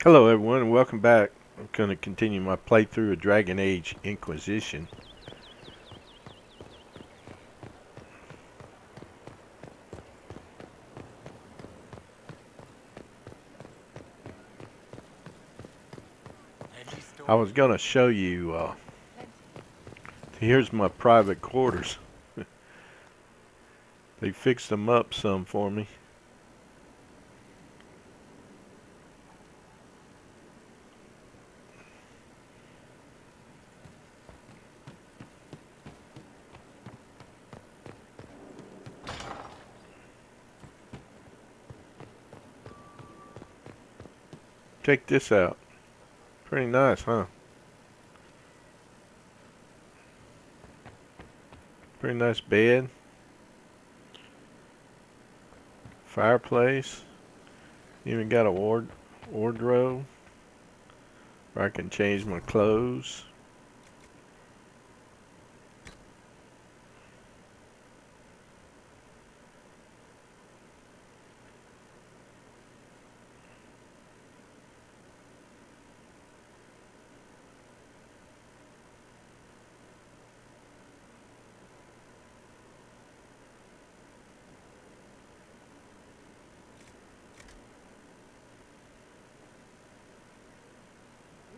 Hello everyone and welcome back. I'm going to continue my playthrough of Dragon Age Inquisition. I was going to show you, here's my private quarters. They fixed them up some for me. Check this out. Pretty nice, huh? Pretty nice bed. Fireplace. Even got a wardrobe where I can change my clothes.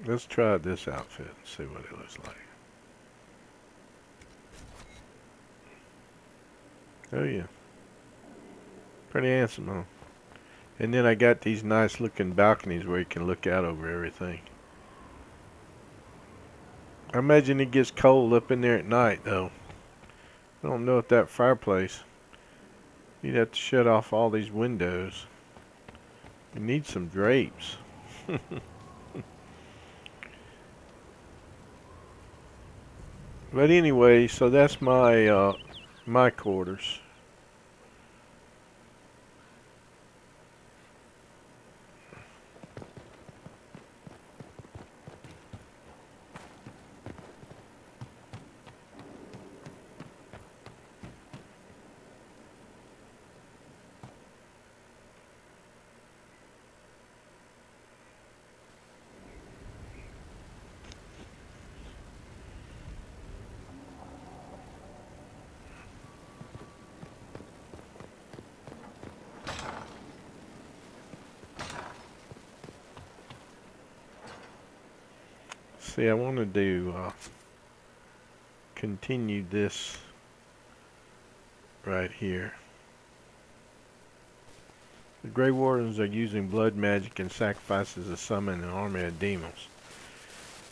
Let's try this outfit and see what it looks like. Oh yeah. Pretty handsome, huh? And then I got these nice looking balconies where you can look out over everything. I imagine it gets cold up in there at night though. I don't know if that fireplace, you'd have to shut off all these windows. You need some drapes. But anyway, so that's my quarters. See, I wanted to continue this right here. The Grey Wardens are using blood magic and sacrifices to summon an army of demons.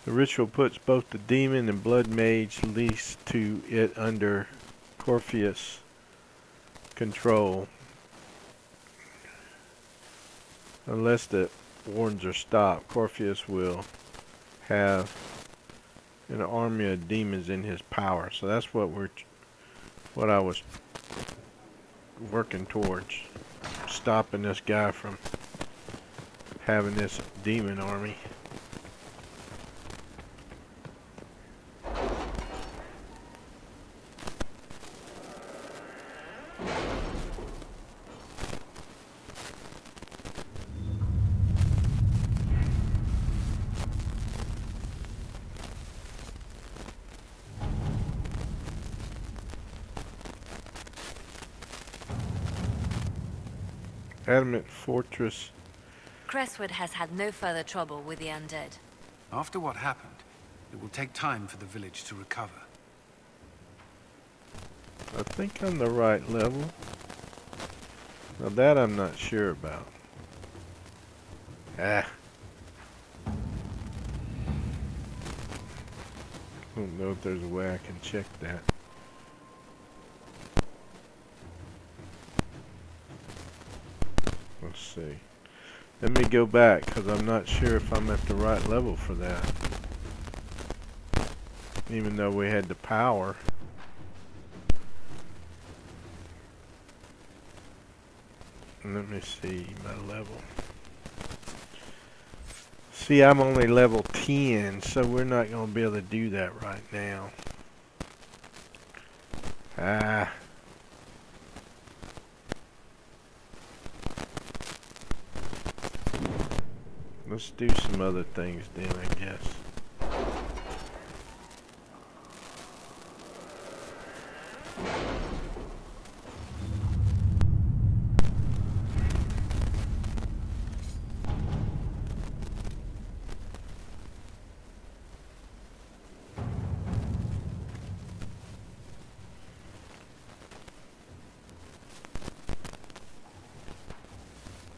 The ritual puts both the demon and blood mage leased to it under Corpheus' control, unless the wardens are stopped. Corpheus will have an army of demons in his power. So that's what I was working towards, stopping this guy from having this demon army. Adamant Fortress. Crestwood has had no further trouble with the undead. After what happened, it will take time for the village to recover. I think I'm the right level. Now that I'm not sure about. I don't know if there's a way I can check that. Let's see. Let me go back because I'm not sure if I'm at the right level for that. Even though we had the power. Let me see my level. See, I'm only level 10, so we're not going to be able to do that right now. Let's do some other things then, I guess.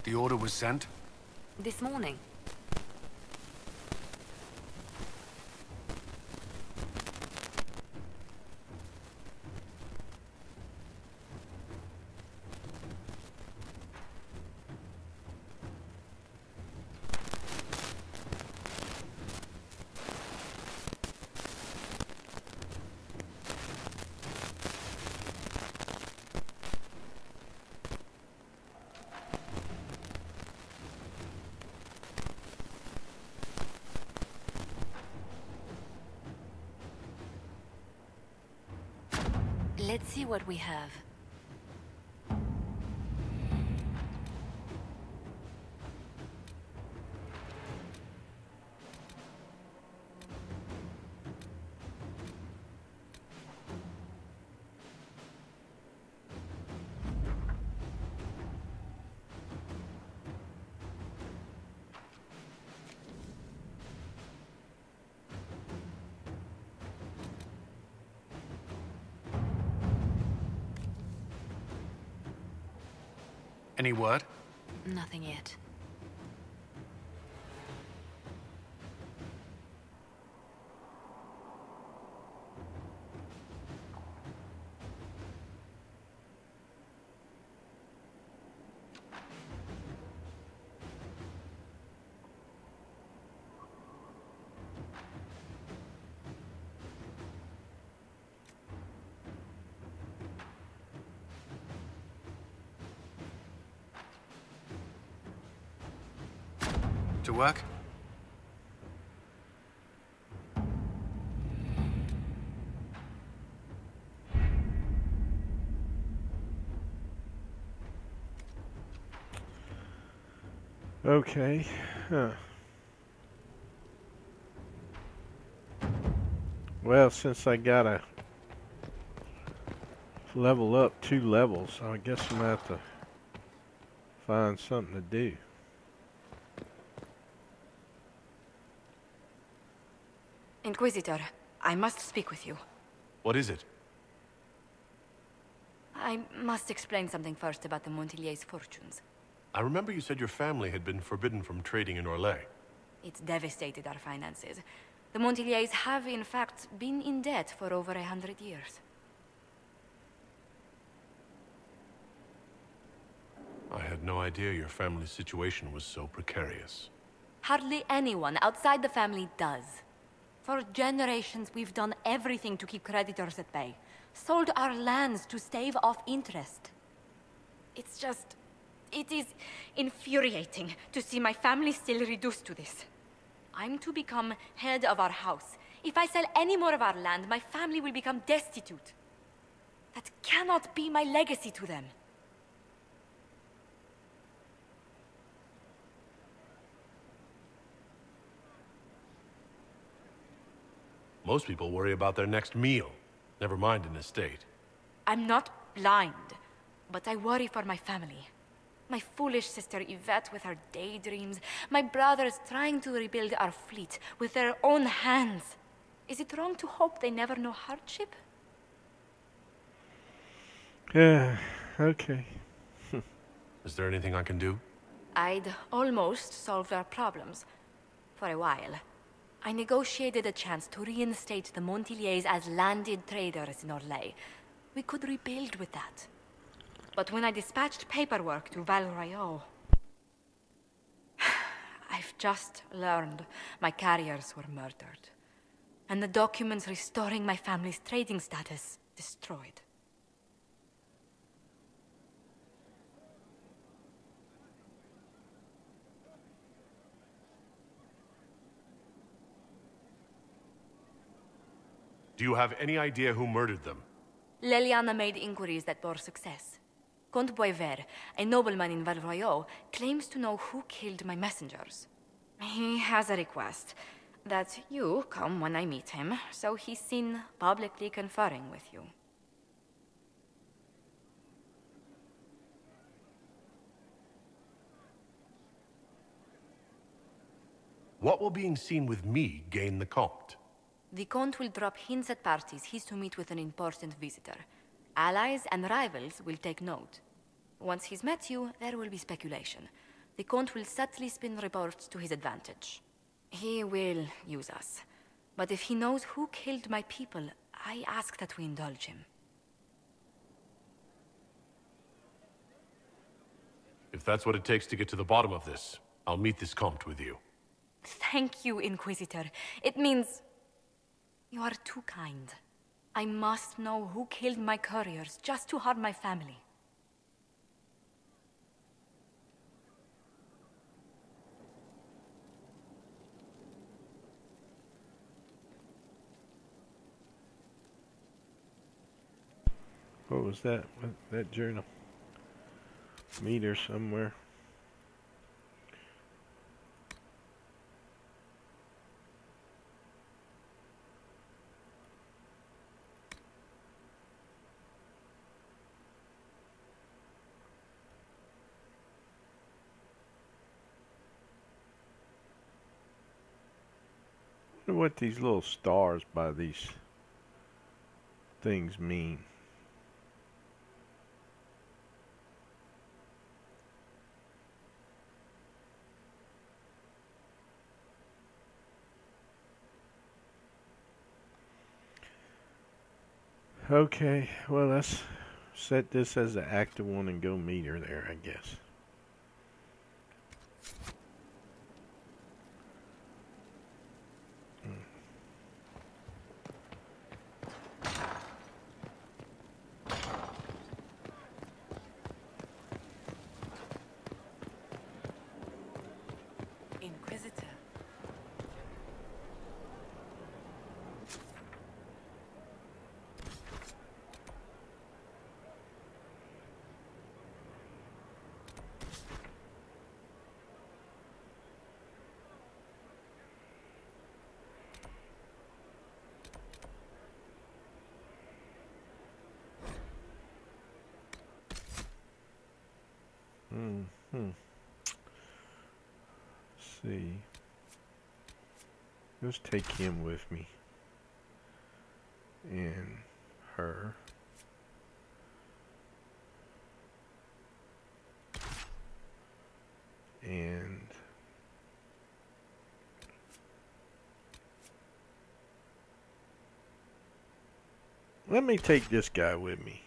The order was sent? This morning. Let's see what we have. Any word? Nothing yet. To work? Okay. Huh. Well, since I gotta level up 2 levels, I guess I'm gonna have to find something to do. Inquisitor, I must speak with you. What is it? I must explain something first about the Montillier's fortunes. I remember you said your family had been forbidden from trading in Orlais. It's devastated our finances. The Montillier's have, in fact, been in debt for over 100 years. I had no idea your family's situation was so precarious. Hardly anyone outside the family does. For generations, we've done everything to keep creditors at bay. Sold our lands to stave off interest. It's just... it is infuriating to see my family still reduced to this. I'm to become head of our house. If I sell any more of our land, my family will become destitute. That cannot be my legacy to them. Most people worry about their next meal, never mind an estate. I'm not blind, but I worry for my family. My foolish sister Yvette with her daydreams. My brothers trying to rebuild our fleet with their own hands. Is it wrong to hope they never know hardship? Yeah, okay. Is there anything I can do? I'd almost solved our problems. For a while. I negotiated a chance to reinstate the Montillier's as landed traders in Orlais. We could rebuild with that. But when I dispatched paperwork to Val Royeaux... I've just learned my carriers were murdered. And the documents restoring my family's trading status destroyed. Do you have any idea who murdered them? Leliana made inquiries that bore success. Comte Boisvert, a nobleman in Val Royeaux, claims to know who killed my messengers. He has a request that you come when I meet him, so he's seen publicly conferring with you. What will being seen with me gain the Comte? The Count will drop hints at parties he's to meet with an important visitor. Allies and rivals will take note. Once he's met you, there will be speculation. The Count will subtly spin reports to his advantage. He will use us. But if he knows who killed my people, I ask that we indulge him. If that's what it takes to get to the bottom of this, I'll meet this Comte with you. Thank you, Inquisitor. It means... you are too kind. I must know who killed my couriers just to harm my family. What was that? That journal? Meter somewhere. I wonder what these little stars by these things mean. Okay, well, let's set this as the active one and go meter there, I guess. Inquisitor. Let's see. Let's take him with me. And her. And let me take this guy with me.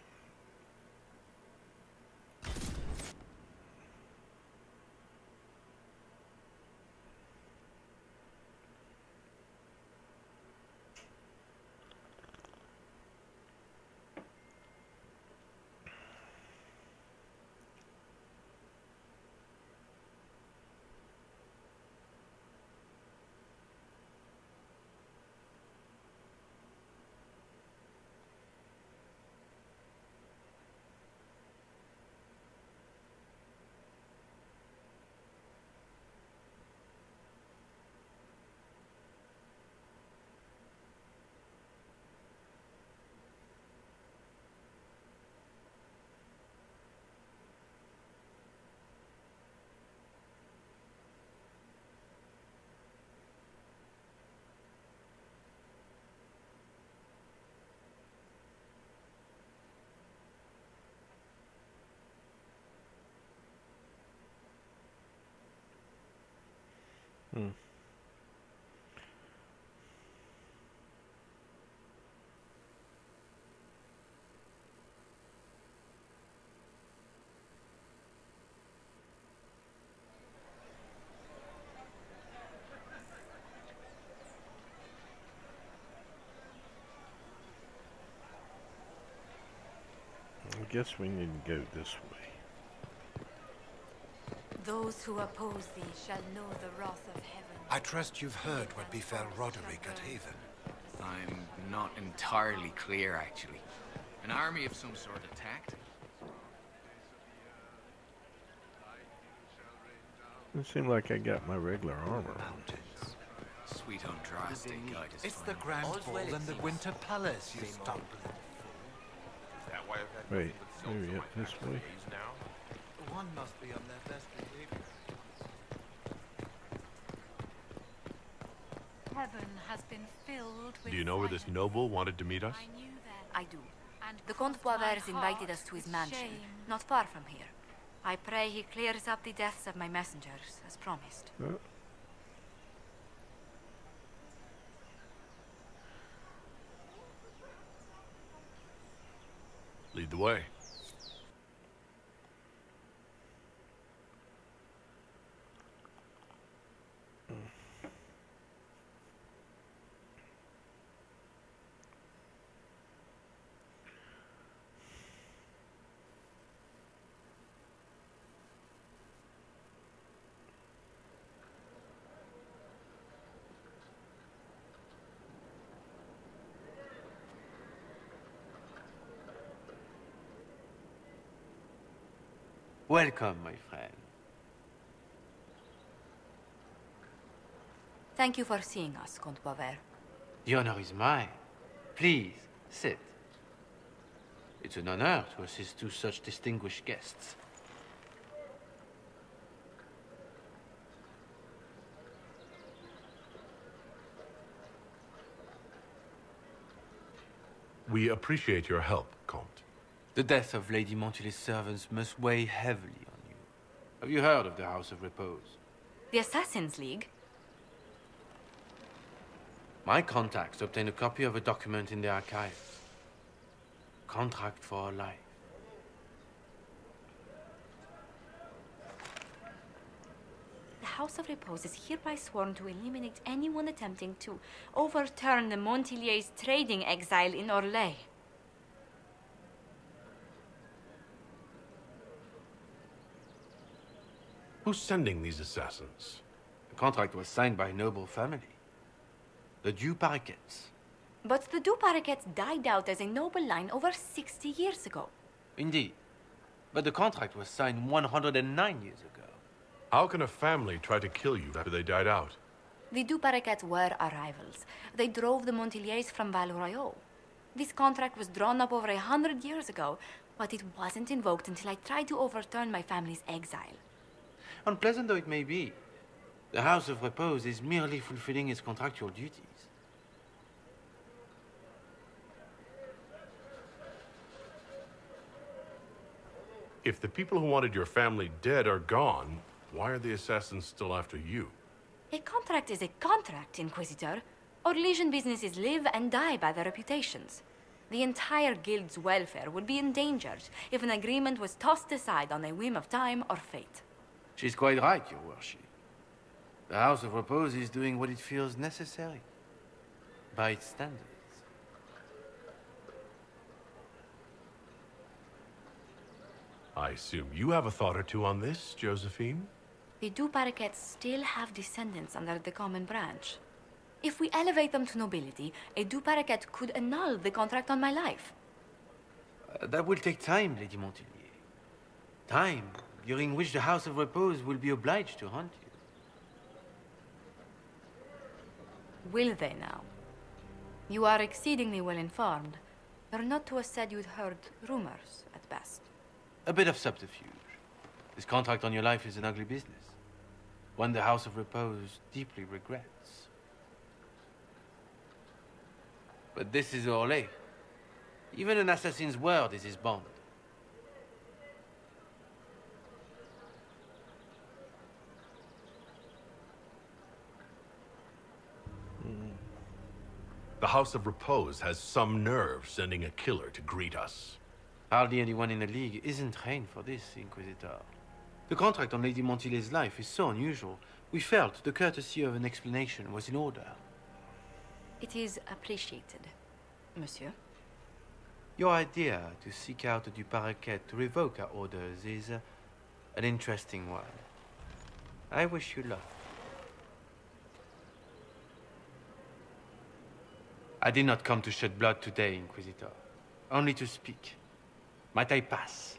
Hmm. I guess we need to go this way. Those who oppose thee shall know the wrath of heaven. I trust you've heard what befell Roderick at Haven. I'm not entirely clear, actually. An army of some sort attacked? Doesn't seem like I got my regular armor. Mountains. Sweet Andraste guide is It's the fine. Grand Ball and the Winter Palace, you stumbling. Wait, maybe up this way? One must be on their best behavior. Heaven has been filled with Do you know where this silence. noble wanted to meet us? I knew that. I do. And The Comte caused my Boisvert invited us heart to his with mansion, shame. not far from here. I pray he clears up the deaths of my messengers, as promised. Lead the way. Welcome, my friend. Thank you for seeing us, Comte Boisvert. The honor is mine. Please, sit. It's an honor to assist two such distinguished guests. We appreciate your help, Comte. The death of Lady Montily's servants must weigh heavily on you. Have you heard of the House of Repose? The Assassin's League? My contacts obtained a copy of a document in the archives. Contract for life. The House of Repose is hereby sworn to eliminate anyone attempting to overturn the Montiliers' trading exile in Orlais. Who's sending these assassins? The contract was signed by a noble family. The Du Paraquets. But the Du Paraquets died out as a noble line over 60 years ago. Indeed. But the contract was signed 109 years ago. How can a family try to kill you after they died out? The Du Paraquets were our rivals. They drove the Montiliers from Val Royeaux. This contract was drawn up over 100 years ago, but it wasn't invoked until I tried to overturn my family's exile. Unpleasant though it may be, the House of Repose is merely fulfilling its contractual duties. If the people who wanted your family dead are gone, why are the assassins still after you? A contract is a contract, Inquisitor. Our Legion businesses live and die by their reputations. The entire guild's welfare would be endangered if an agreement was tossed aside on a whim of time or fate. She's quite right, Your Worship. The House of Repose is doing what it feels necessary, by its standards. I assume you have a thought or two on this, Josephine? The Du Paraquets still have descendants under the common branch. If we elevate them to nobility, a Du Paraquet could annul the contract on my life. That will take time, Lady Montilier. Time during which the House of Repose will be obliged to hunt you. Will they now? You are exceedingly well informed. You're not to have said you'd heard rumors, at best. A bit of subterfuge. This contract on your life is an ugly business. One the House of Repose deeply regrets. But this is Orlais. Even an assassin's word is his bond. The House of Repose has some nerve sending a killer to greet us. Hardly anyone in the League isn't trained for this, Inquisitor. The contract on Lady Montilier's life is so unusual, we felt the courtesy of an explanation was in order. It is appreciated, monsieur. Your idea to seek out the Du Paraquet to revoke our orders is an interesting one. I wish you luck. I did not come to shed blood today, Inquisitor. Only to speak. Might I pass?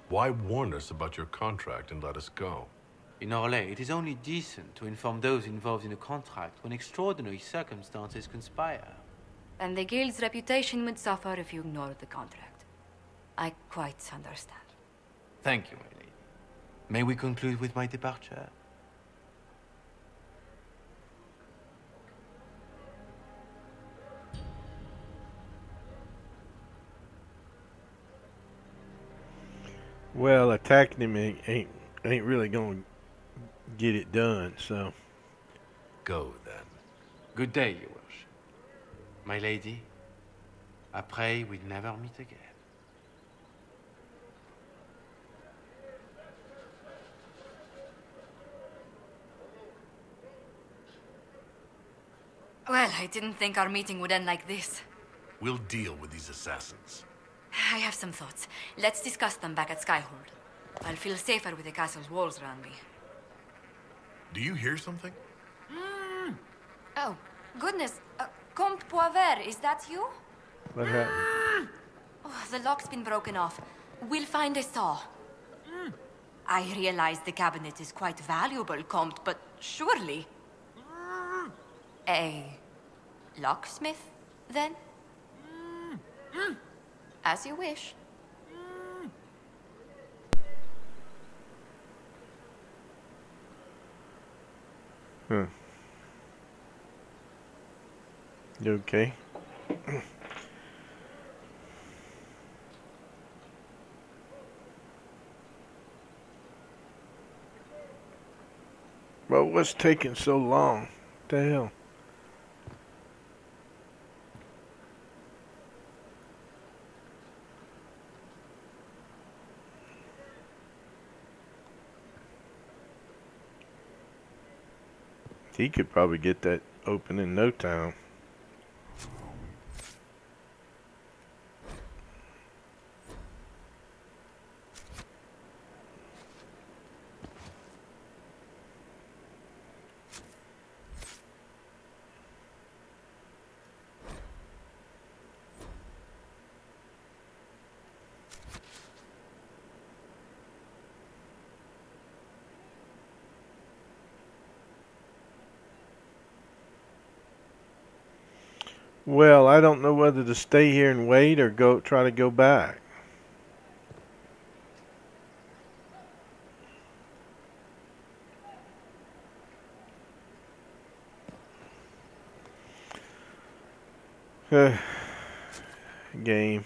Why warn us about your contract and let us go? In Orlais, it is only decent to inform those involved in a contract when extraordinary circumstances conspire. And the guild's reputation would suffer if you ignored the contract. I quite understand. Thank you, my lady. May we conclude with my departure? Well, attacking him ain't really gonna get it done, so. Go, then. Good day, your worship. My lady, I pray we never meet again. Well, I didn't think our meeting would end like this. We'll deal with these assassins. I have some thoughts. Let's discuss them back at Skyhold. I'll feel safer with the castle's walls around me. Do you hear something? Oh, goodness. Comte Poivert, is that you? What happened? Oh, the lock's been broken off. We'll find a saw. I realize the cabinet is quite valuable, Comte, but surely... A locksmith, then? As you wish. Huh. You okay? Well, what's taking so long? What the hell? He could probably get that open in no time. Well, I don't know whether to stay here and wait or try to go back. Game.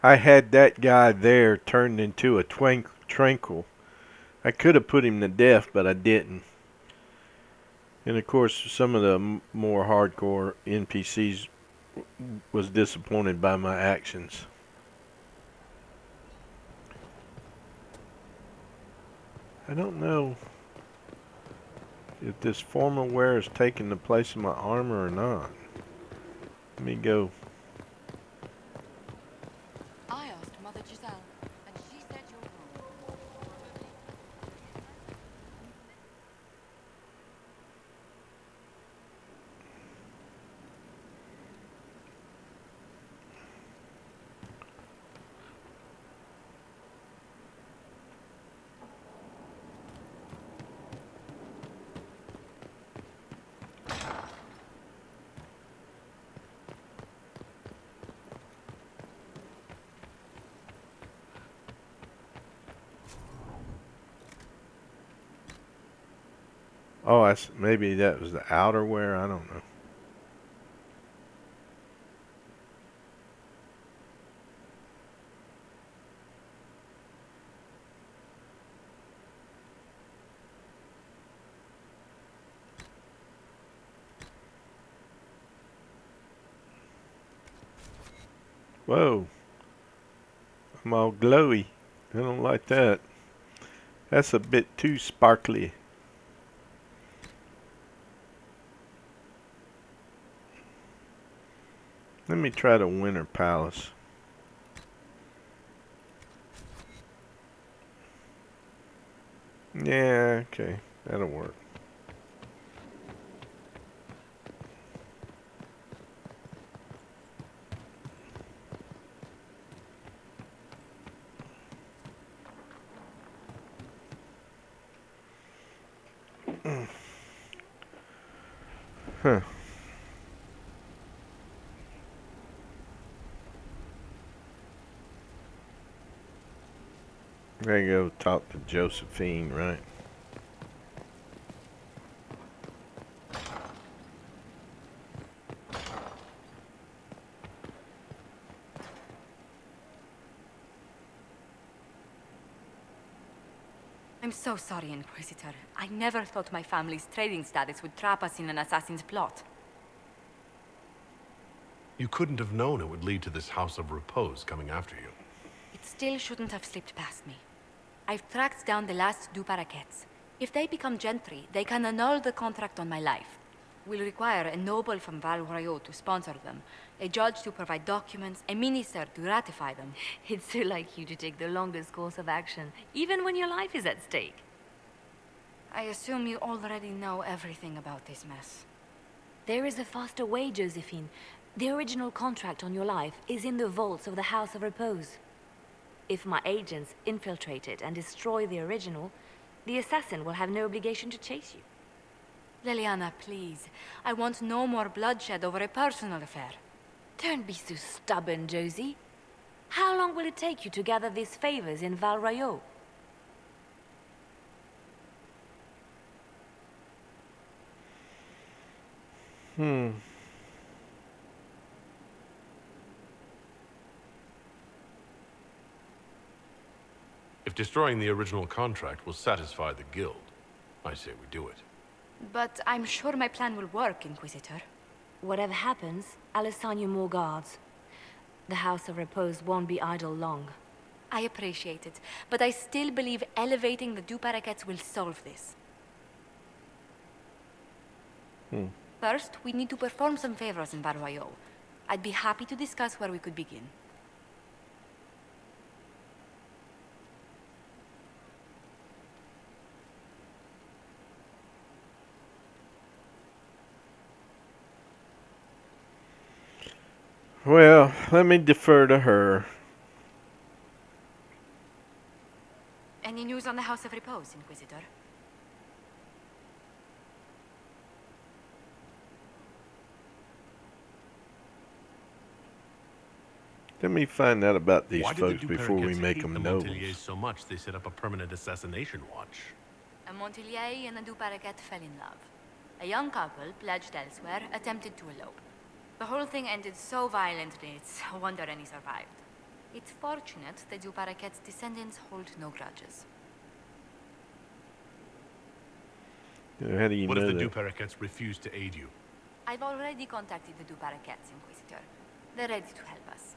I had that guy there turned into a tranquil. I could have put him to death, but I didn't. And of course, some of the more hardcore NPCs was disappointed by my actions. I don't know if this formal wear is taking the place of my armor or not. Let me go. I asked Mother Giselle, and she said you're wrong. Oh, maybe that was the outerwear. I don't know. Whoa. I'm all glowy. I don't like that. That's a bit too sparkly. Let me try the Winter Palace. Yeah, okay. That'll work. Huh. Gotta go talk to Josephine, right? I'm so sorry, Inquisitor. I never thought my family's trading status would trap us in an assassin's plot. You couldn't have known it would lead to this House of Repose coming after you. It still shouldn't have slipped past me. I've tracked down the last Du Paraquets. If they become gentry, they can annul the contract on my life. We'll require a noble from Val Royeaux to sponsor them, a judge to provide documents, a minister to ratify them. It's so like you to take the longest course of action, even when your life is at stake. I assume you already know everything about this mess. There is a faster way, Josephine. The original contract on your life is in the vaults of the House of Repose. If my agents infiltrate it and destroy the original, the assassin will have no obligation to chase you. Leliana, please. I want no more bloodshed over a personal affair. Don't be so stubborn, Josie. How long will it take you to gather these favors in Val Royeaux? If destroying the original contract will satisfy the guild, I say we do it. But I'm sure my plan will work, Inquisitor. Whatever happens, I'll assign you more guards. The House of Repose won't be idle long. I appreciate it, but I still believe elevating the Du Paraquets will solve this. First, we need to perform some favors in Val Royeaux. I'd be happy to discuss where we could begin. Well, let me defer to her. Any news on the House of Repose, Inquisitor? Let me find out about these Why folks did the before we Dupercates make hate them the nobles. Montiliers so much they set up a permanent assassination watch? A Montilier and a Du Paraquet fell in love. A young couple, pledged elsewhere, attempted to elope. The whole thing ended so violently, it's a wonder any survived. It's fortunate the Du Paraquet's descendants hold no grudges. How do you What know if the that? Dupercates refuse to aid you? I've already contacted the Du Paraquets, Inquisitor. They're ready to help us.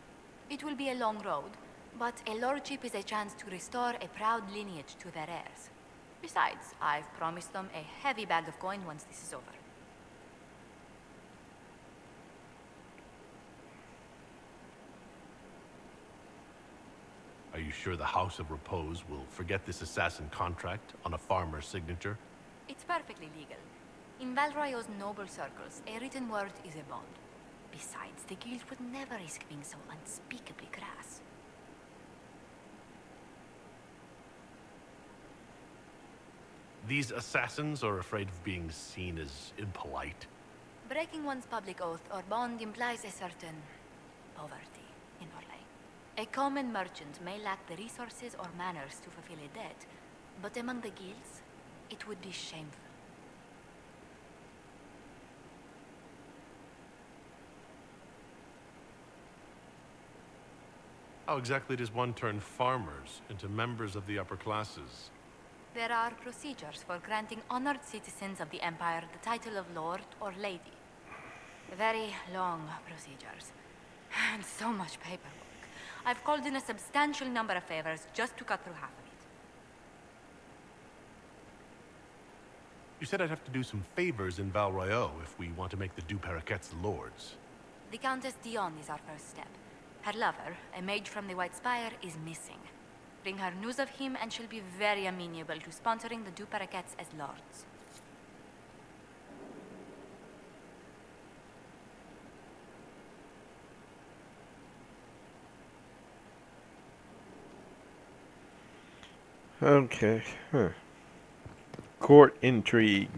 It will be a long road, but a lordship is a chance to restore a proud lineage to their heirs. Besides, I've promised them a heavy bag of coin once this is over. Are you sure the House of Repose will forget this assassin contract on a farmer's signature? It's perfectly legal. In Val Royeaux's noble circles, a written word is a bond. Besides, the guild would never risk being so unspeakably crass. These assassins are afraid of being seen as impolite. Breaking one's public oath or bond implies a certain poverty in Orlais. A common merchant may lack the resources or manners to fulfill a debt, but among the guilds, it would be shameful. How exactly does one turn farmers into members of the upper classes? There are procedures for granting honored citizens of the Empire the title of Lord or Lady. Very long procedures. And so much paperwork. I've called in a substantial number of favors just to cut through half of it. You said I'd have to do some favors in Val Royeaux if we want to make the Du Paraquets lords. The Countess Dion is our first step. Her lover, a mage from the White Spire, is missing. Bring her news of him and she'll be very amenable to sponsoring the Du Paraquets as lords. Okay. Huh. Court intrigue.